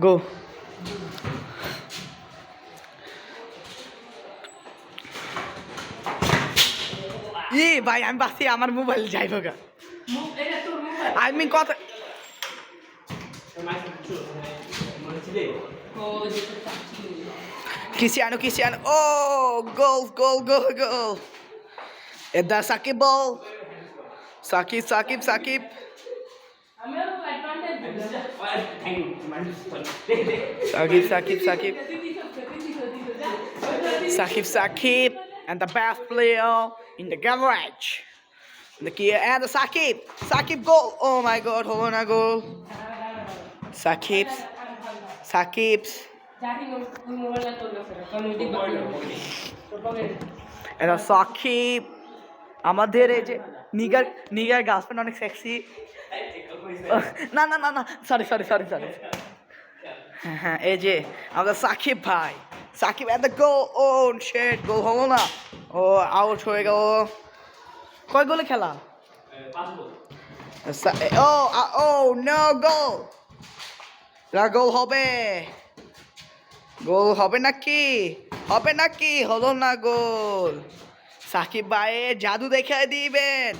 গো। ভাই আমি বাসি, আমার মোবাইল যাইব গা। আমি কথা Cristiano. Oh, goal. Eda Sakib ball. Sakib. Sakib. And the best player in the garage. And the Sakib goal. Oh my God, hold on a goal. Sakib's. এটা সাকিব, আমাদের এই যে নিগার গার্লফ্রেন্ড অনেক সেক্সি। না সরি হ্যাঁ এই যে আমাদের সাকিব ভাই, সাকিব এত গোল। ও শেট, গোল হলো না, ও আউট হয়ে গেল। কয় গোলে খেলা? ও নো গোল। গোল হবে নাকি? হলো না গোল। সাকিব ভাইয়ের জাদু দেখাই দিবেন।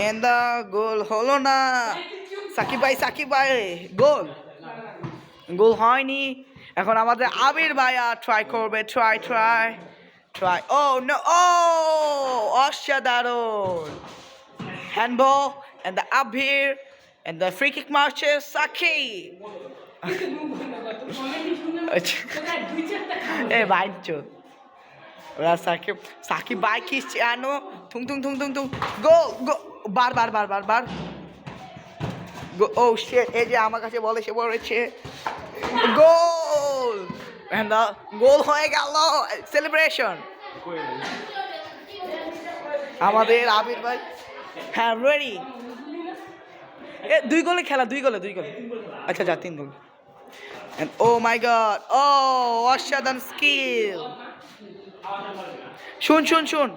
এন্ড দা গোল হলো না। সাকিব ভাই গোল হয়নি। এখন আমাদের আবির ভাইয়া ট্রাই করবে। ট্রাই। ও নো, ও অসাধারণ handball. And the Abir and the free kick মার্চেস সাকিব। বাইচো ওরা সাকিব ভাই ক্রিস্টিয়ানো থুং গোল বার ও শিট, এই যে আমার কাছে বলে সে বলেছে গোল। গোল হয়ে গেল। সেলিব্রেশন আমাদের আবির ভাই। হ্যাঁ রেডি। দুই গোলে খেলা, দুই গোলে। আচ্ছা 3 গোল। And oh my God, অসাধারণ স্কিল। শুন।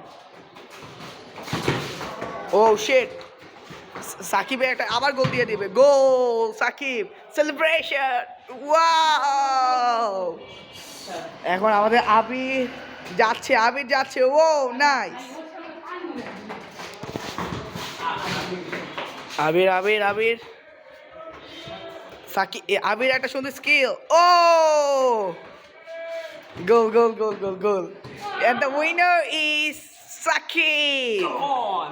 ও শিট, সাকিব একটা আবার গোল দিয়ে দিবে। গোল সাকিব, সেলিব্রেশন, ওয়াও। এখন আমাদের আবির যাচ্ছে। ও নাইস। আবির সাকিব, আবির একটা সুন্দর স্কিল। ও goal. And the winner is Sakib. Come on.